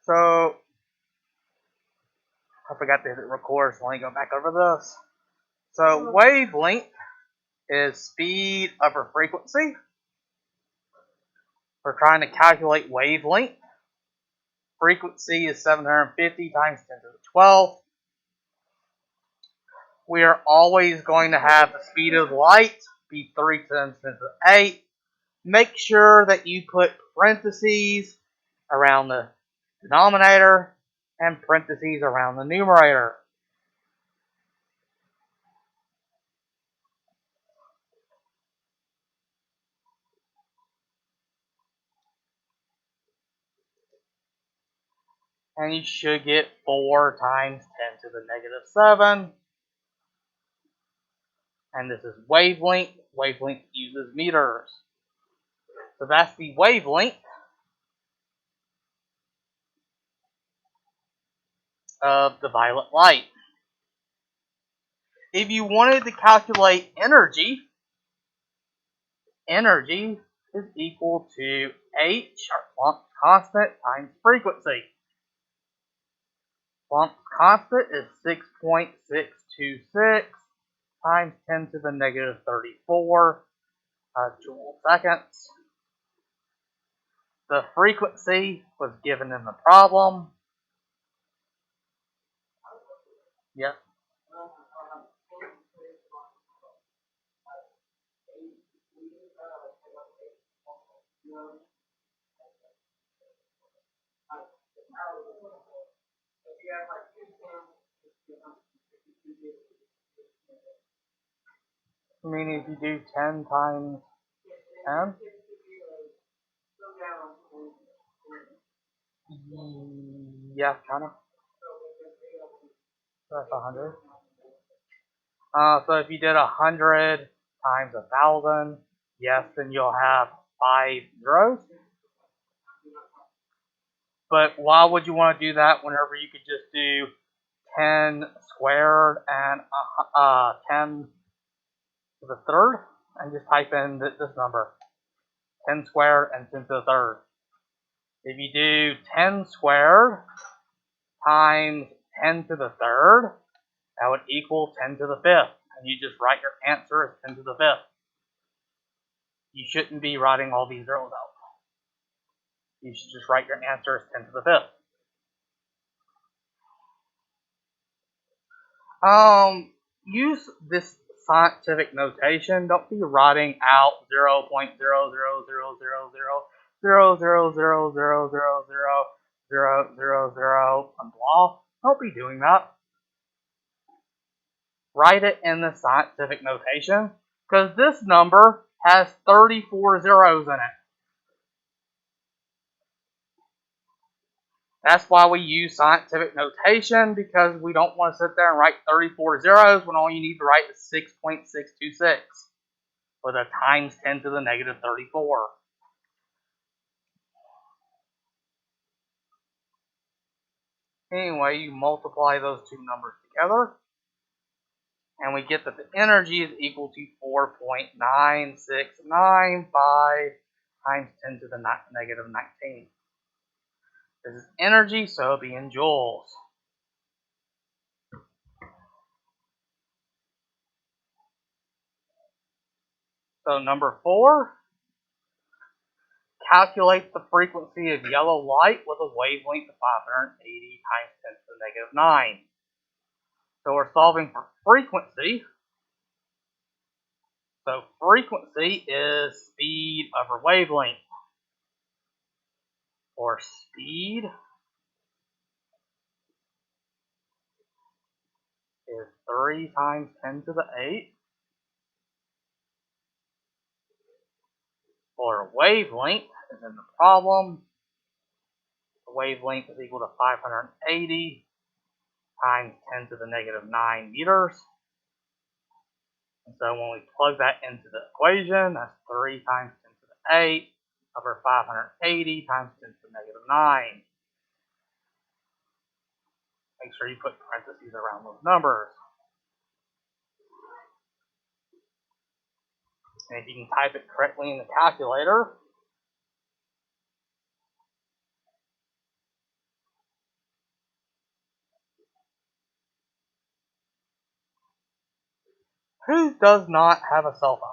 So, I forgot to hit record, so let me go back over this. So, wavelength is speed over frequency. We're trying to calculate wavelength. Frequency is 750 times 10 to the 12. We are always going to have the speed of light be 3 times 10 to the 8. Make sure that you put parentheses around the denominator and parentheses around the numerator. And you should get 4 times 10 to the negative 7. And this is wavelength. Wavelength uses meters. So that's the wavelength of the violet light. If you wanted to calculate energy, energy is equal to H, our Planck's constant, times frequency. Planck's constant is 6.626 times 10 to the negative 34 joule seconds. The frequency was given in the problem. Yep. I mean, if you do 10 times 10, yeah, kind of. That's 100. So if you did 100 times 1,000, yes, then you'll have 5 zeros. But why would you want to do that whenever you could just do 10 squared and 10 to the third? And just type in this number, 10 squared and 10 to the third. If you do 10 squared times 10 to the third, that would equal 10 to the fifth. And you just write your answer as 10 to the fifth. You shouldn't be writing all these zeros out. You should just write your answer as 10 to the fifth. Use this scientific notation. Don't be writing out 0.00000000000000000 and blah. Don't be doing that. Write it in the scientific notation, because this number has 34 zeros in it. That's why we use scientific notation, because we don't want to sit there and write 34 zeros when all you need to write is 6.626 with a times 10 to the negative 34. Anyway, you multiply those two numbers together, and we get that the energy is equal to 4.9695 times 10 to the negative 19. This is energy, so it'll be in joules. So number 4, calculate the frequency of yellow light with a wavelength of 580 times 10 to the negative 9. So we're solving for frequency. So frequency is speed over wavelength. Or speed is 3 times 10 to the 8. Or wavelength is in the problem. The wavelength is equal to 580 times 10 to the negative 9 meters. And so when we plug that into the equation, that's 3 times 10 to the 8 over 580 times 10 to the negative 9. Make sure you put parentheses around those numbers. And if you can type it correctly in the calculator, Who does not have a cell phone?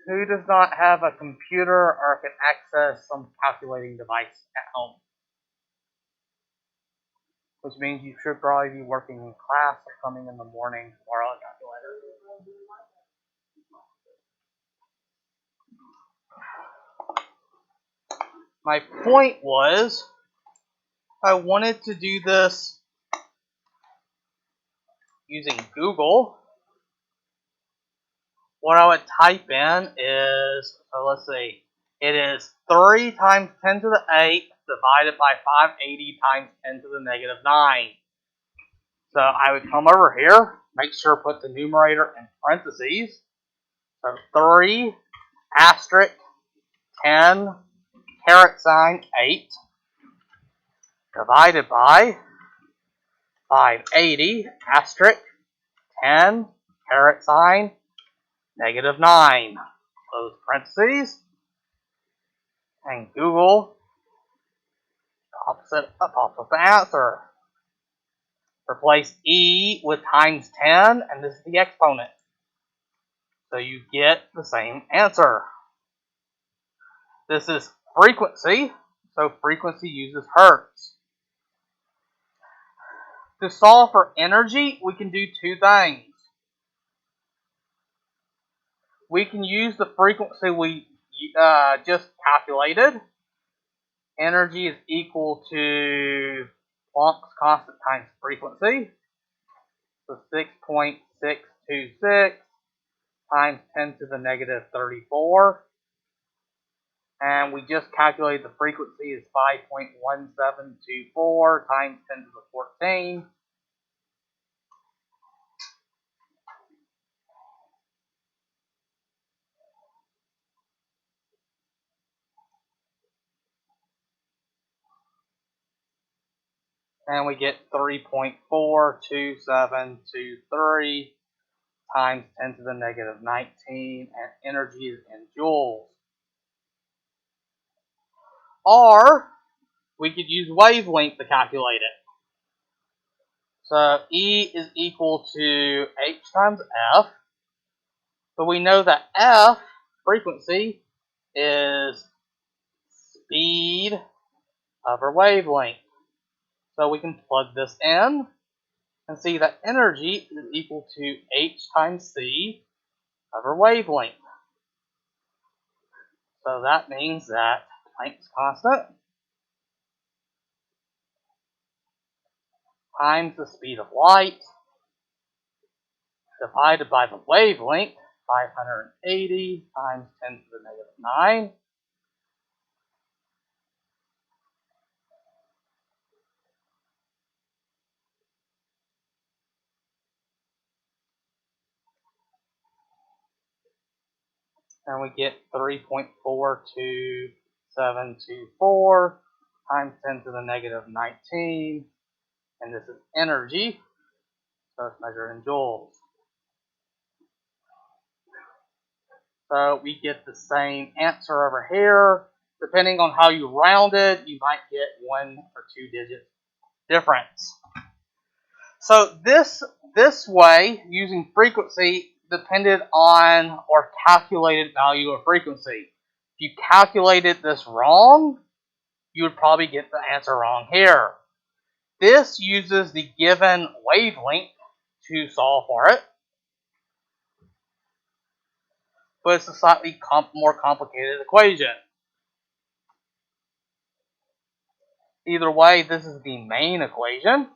Who does not have a computer or can access some calculating device at home? Which means you should probably be working in class or coming in the morning to borrow a calculator. My point was, I wanted to do this using Google. What I would type in is, so let's see, it is 3 times 10 to the 8 divided by 580 times 10 to the negative 9. So I would come over here, make sure to put the numerator in parentheses. So 3 asterisk 10 caret sign 8 divided by 580 asterisk 10 caret sign negative 9. Close parentheses. And Google pops up the answer. Replace e with times 10, and this is the exponent. So you get the same answer. This is frequency, so frequency uses hertz. To solve for energy, we can do two things. We can use the frequency we just calculated. Energy is equal to Planck's constant times frequency. So 6.626 times 10 to the negative 34. And we just calculated the frequency is 5.1724 times 10 to the 14. And we get 3.42723 times 10 to the negative 19, and energy is in joules. Or we could use wavelength to calculate it. So E is equal to H times F. But we know that F, frequency, is speed over wavelength. So we can plug this in and see that energy is equal to H times C over wavelength. So that means that Planck's constant times the speed of light divided by the wavelength, 580 times 10 to the negative 9. And we get 3.42724 times 10 to the negative 19. And this is energy, so it's measured in joules. So we get the same answer over here. Depending on how you round it, you might get 1 or 2 digits difference. So this way, using frequency, depended on or calculated value of frequency. If you calculated this wrong, you would probably get the answer wrong here. This uses the given wavelength to solve for it, but it's a slightly more complicated equation. Either way, this is the main equation.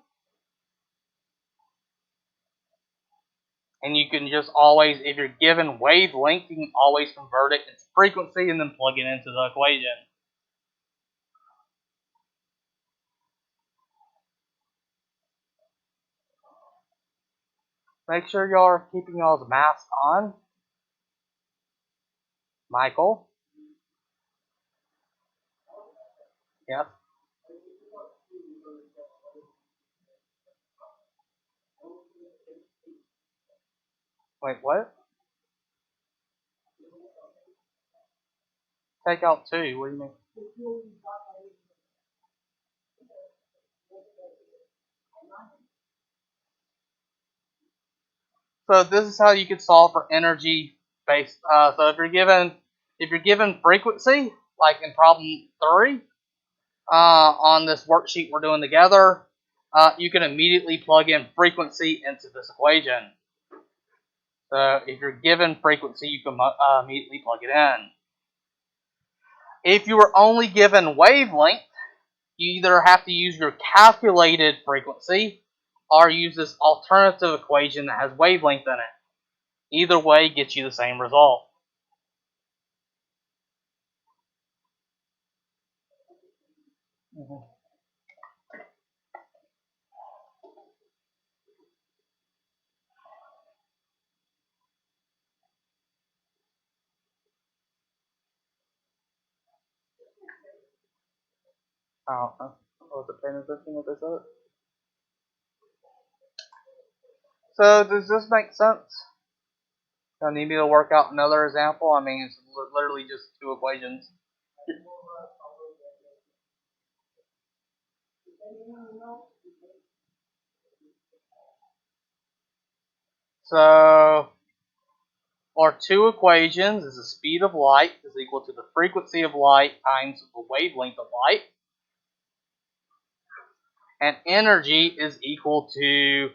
And you can just always, if you're given wavelength, you can always convert it into frequency and then plug it into the equation. Make sure y'all are keeping y'all's mask on. Michael? Yes? Wait, what? Take out 2. What do you mean? So this is how you could solve for energy based. So if you're given frequency, like in problem 3, on this worksheet we're doing together, you can immediately plug in frequency into this equation. So if you're given frequency, you can immediately plug it in. If you were only given wavelength, you either have to use your calculated frequency or use this alternative equation that has wavelength in it. Either way gets you the same result. I don't know. Was it paying attention what they said? So does this make sense? Do I need me to work out another example? I mean, it's literally just 2 equations. So our 2 equations is the speed of light is equal to the frequency of light times the wavelength of light. And energy is equal to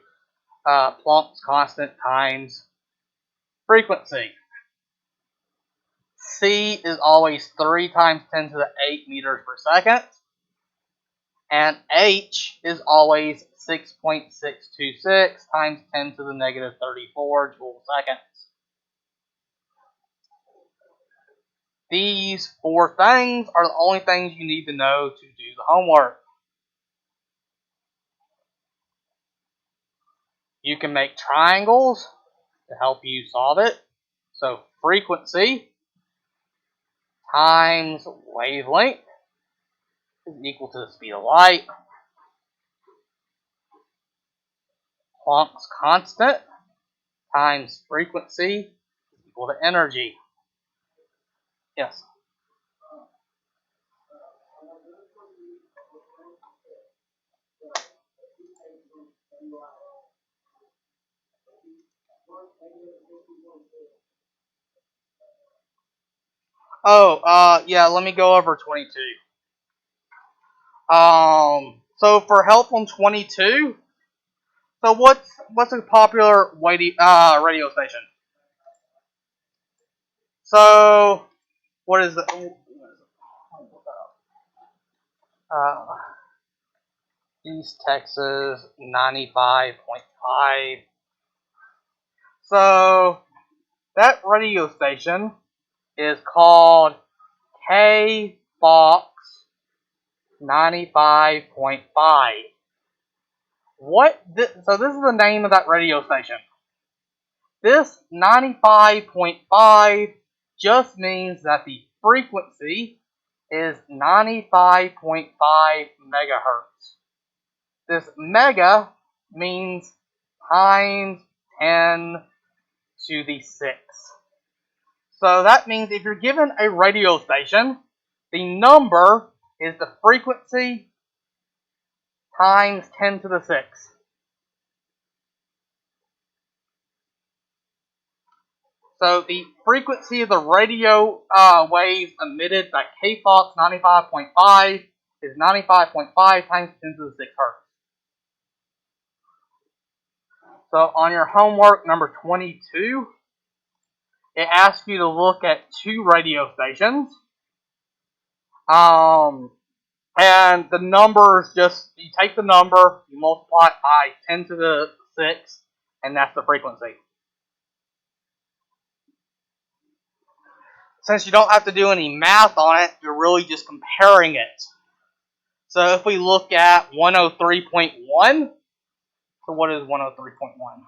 Planck's constant times frequency. C is always 3 times 10 to the 8 meters per second. And H is always 6.626 times 10 to the negative 34 joule seconds. These 4 things are the only things you need to know to do the homework. You can make triangles to help you solve it. So frequency times wavelength is equal to the speed of light. Planck's constant times frequency is equal to energy. Yes. Oh, yeah, let me go over 22. So for help on 22, so what's a popular radio station? So what is it? East Texas 95.5. So that radio station is called KFOX 95.5. So this is the name of that radio station. This 95.5 just means that the frequency is 95.5 megahertz. This mega means times 10 to the 6. So that means if you're given a radio station, the number is the frequency times 10 to the 6. So the frequency of the radio waves emitted by KFOX 95.5 is 95.5 times 10 to the 6 hertz. So on your homework number 22, it asks you to look at 2 radio stations. And the numbers, you take the number, you multiply it by 10 to the 6, and that's the frequency. Since you don't have to do any math on it, you're really just comparing it. So if we look at 103.1, so what is 103.1?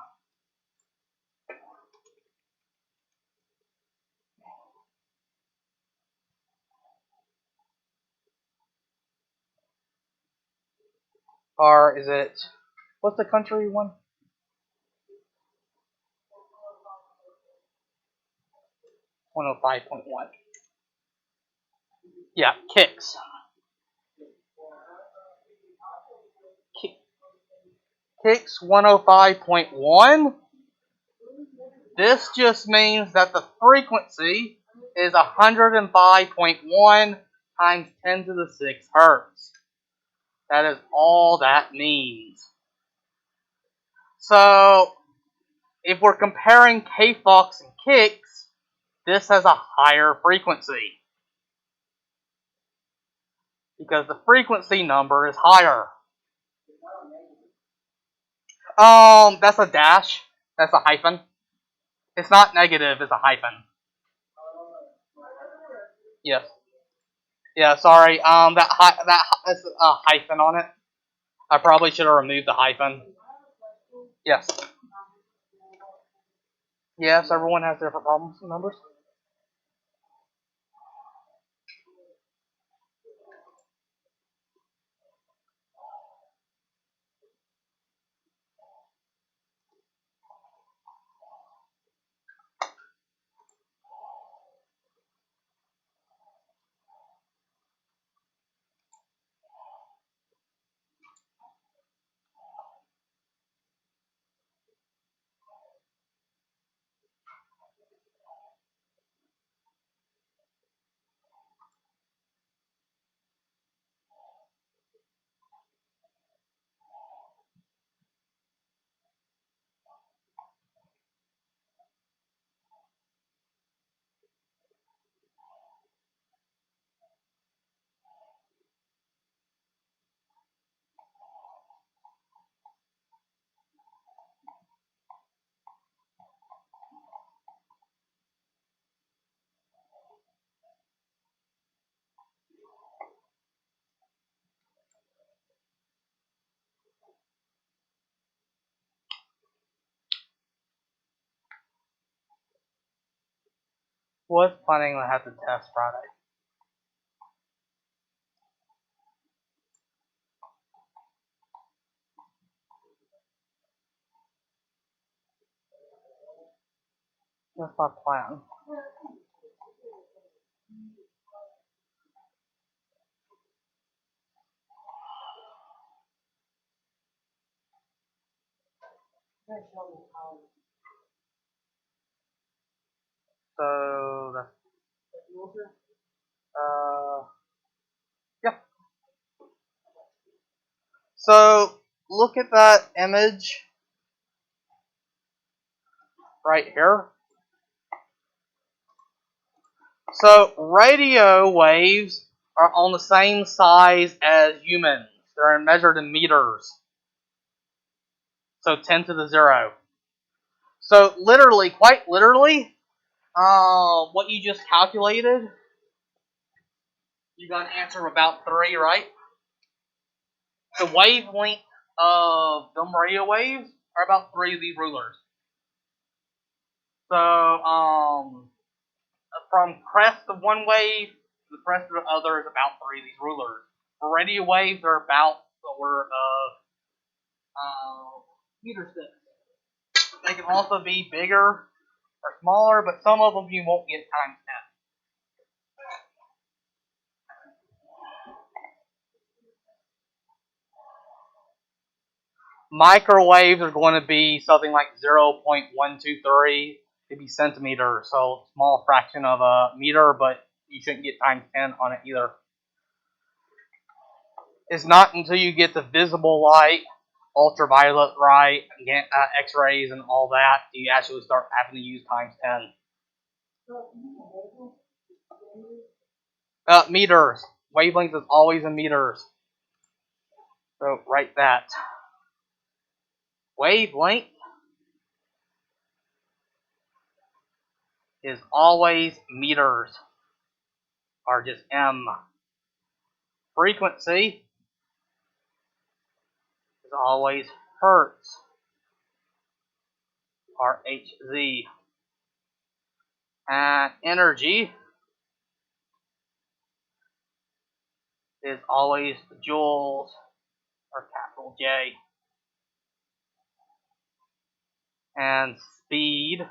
Or is it, what's the country one? 105.1. Yeah, kicks. Kicks 105.1. This just means that the frequency is 105.1 times 10 to the 6 hertz. That is all that means. So, if we're comparing KFOX and kicks, this has a higher frequency, because the frequency number is higher. That's a dash. That's a hyphen. It's not negative, it's a hyphen. Yes. Yeah, sorry. That's a hyphen on it. I probably should have removed the hyphen. Yes. Yes, everyone has different problems with numbers. Was planning to have the test Friday. That's my plan. So that's yeah. So look at that image right here. So radio waves are on the same size as humans. They're measured in meters. So 10 to the 0. So literally, quite literally, what you just calculated, you got an answer of about 3, right? The wavelength of them radio waves are about 3 of these rulers. So, from crest of one wave to the crest of the other is about 3 of these rulers. For radio waves, they're about the order of meter sticks. They can also be bigger or smaller, but some of them you won't get times 10. Microwaves are going to be something like 0.123, maybe centimeters, so small fraction of a meter, but you shouldn't get times 10 on it either. It's not until you get the visible light, ultraviolet light, X-rays, and all that, do you actually start having to use times 10. Meters. Wavelength is always in meters. So write that. Wavelength is always meters, or just M. Frequency is always hertz, or Hz. And energy is always joules, or capital J. And speed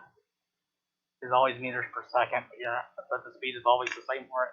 is always meters per second. Yeah, but the speed is always the same for it.